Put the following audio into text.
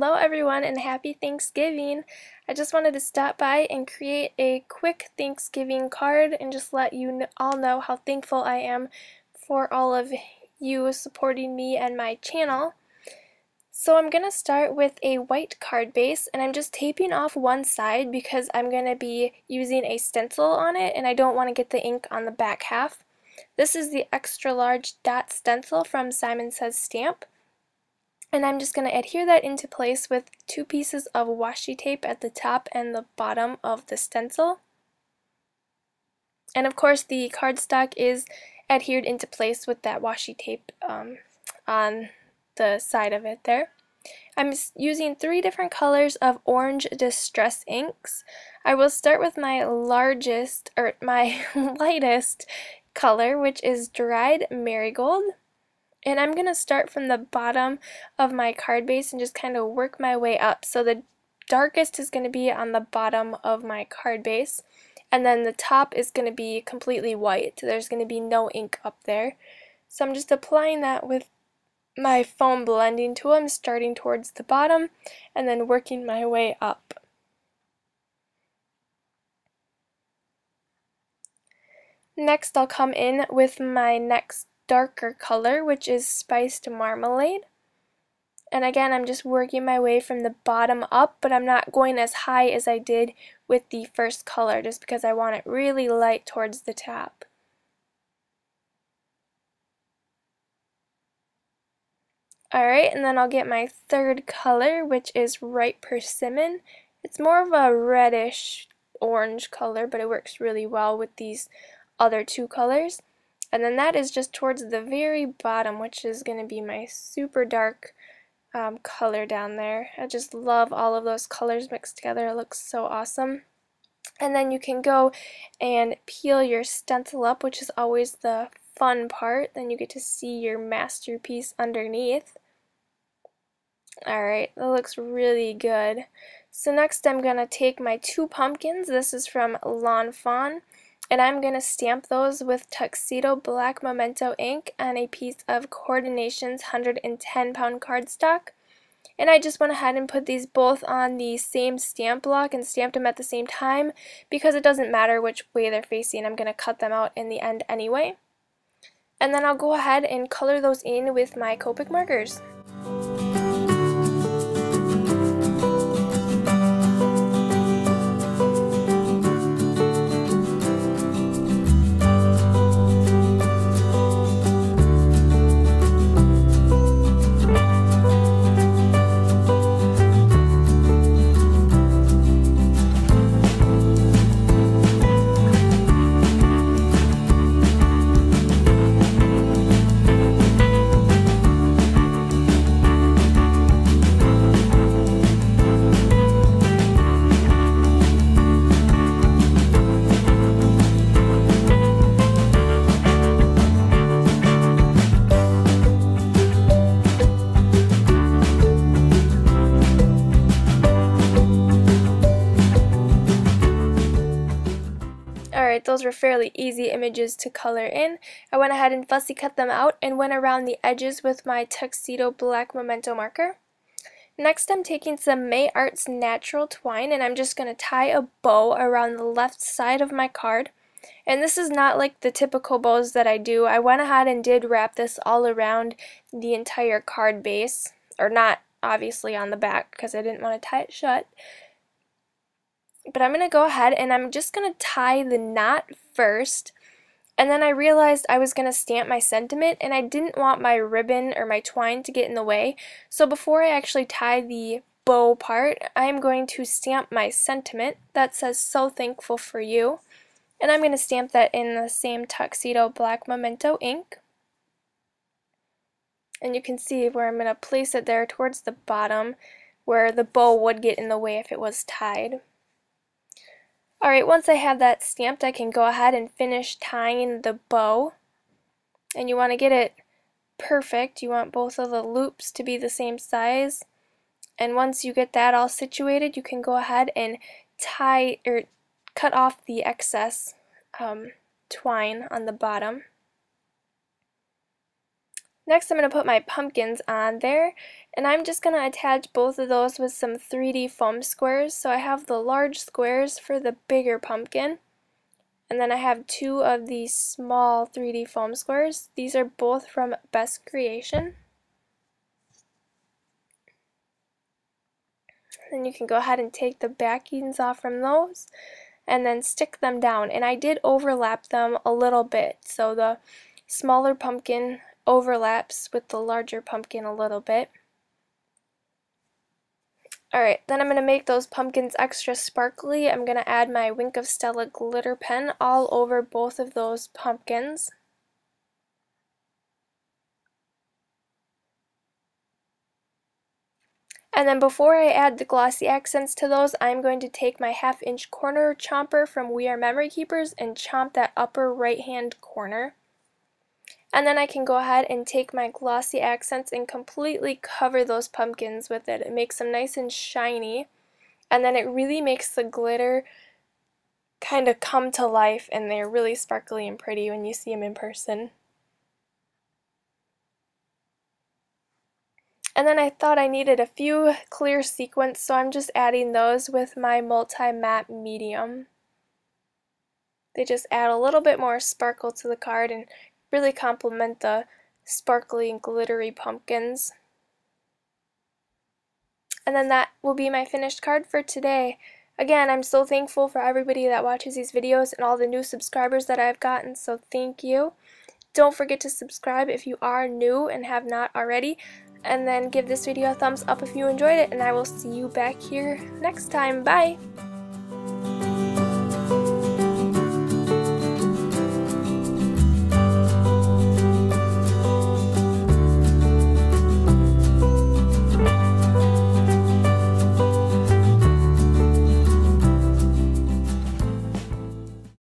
Hello everyone and happy Thanksgiving! I just wanted to stop by and create a quick Thanksgiving card and just let you all know how thankful I am for all of you supporting me and my channel. So I'm going to start with a white card base, and I'm just taping off one side because I'm going to be using a stencil on it and I don't want to get the ink on the back half. This is the extra large dot stencil from Simon Says Stamp. And I'm just going to adhere that into place with 2 pieces of washi tape at the top and the bottom of the stencil. And of course the cardstock is adhered into place with that washi tape on the side of it there. I'm using 3 different colors of orange distress inks. I will start with my lightest color, which is dried marigold. And I'm going to start from the bottom of my card base and just kind of work my way up. So the darkest is going to be on the bottom of my card base, and then the top is going to be completely white. There's going to be no ink up there. So I'm just applying that with my foam blending tool. I'm starting towards the bottom and then working my way up. Next I'll come in with my next darker color, which is spiced marmalade. And again, I'm just working my way from the bottom up, but I'm not going as high as I did with the first color just because I want it really light towards the top. Alright, and then I'll get my third color, which is ripe persimmon. It's more of a reddish orange color, but it works really well with these other 2 colors. And then that is just towards the very bottom, which is going to be my super dark color down there. I just love all of those colors mixed together. It looks so awesome. And then you can go and peel your stencil up, which is always the fun part. Then you get to see your masterpiece underneath. Alright, that looks really good. So next I'm going to take my 2 pumpkins. This is from Fawn. And I'm going to stamp those with Tuxedo Black Memento ink on a piece of Coordinations 110-pound cardstock. And I just went ahead and put these both on the same stamp block and stamped them at the same time because it doesn't matter which way they're facing. I'm going to cut them out in the end anyway. And then I'll go ahead and color those in with my Copic markers. Alright, those were fairly easy images to color in. I went ahead and fussy cut them out and went around the edges with my Tuxedo Black Memento marker. Next I'm taking some May Arts natural twine and I'm just going to tie a bow around the left side of my card. And this is not like the typical bows that I do. I went ahead and did wrap this all around the entire card base, or not obviously on the back because I didn't want to tie it shut. But I'm going to go ahead and I'm just going to tie the knot first, and then I realized I was going to stamp my sentiment and I didn't want my ribbon or my twine to get in the way. So before I actually tie the bow part, I am going to stamp my sentiment that says "So thankful for you," and I'm going to stamp that in the same Tuxedo Black Memento ink. And you can see where I'm going to place it there towards the bottom where the bow would get in the way if it was tied. Alright, once I have that stamped, I can go ahead and finish tying the bow. And you want to get it perfect. You want both of the loops to be the same size. And once you get that all situated, you can go ahead and tie or cut off the excess twine on the bottom. Next, I'm going to put my pumpkins on there, and I'm just going to attach both of those with some 3D foam squares. So I have the large squares for the bigger pumpkin, and then I have 2 of these small 3D foam squares. These are both from Best Creation. Then you can go ahead and take the backings off from those and then stick them down. And I did overlap them a little bit, so the smaller pumpkin overlaps with the larger pumpkin a little bit. Alright, then I'm going to make those pumpkins extra sparkly. I'm going to add my Wink of Stella glitter pen all over both of those pumpkins. And then before I add the glossy accents to those, I'm going to take my 1/2-inch corner chomper from We Are Memory Keepers and chomp that upper right hand corner. And then I can go ahead and take my glossy accents and completely cover those pumpkins with it. It makes them nice and shiny, and then it really makes the glitter kind of come to life, and they're really sparkly and pretty when you see them in person. And then I thought I needed a few clear sequins, so I'm just adding those with my multi-matte medium. They just add a little bit more sparkle to the card and really complement the sparkly and glittery pumpkins. And then that will be my finished card for today. Again, I'm so thankful for everybody that watches these videos and all the new subscribers that I've gotten, so thank you. Don't forget to subscribe if you are new and have not already, and then give this video a thumbs up if you enjoyed it, and I will see you back here next time. Bye!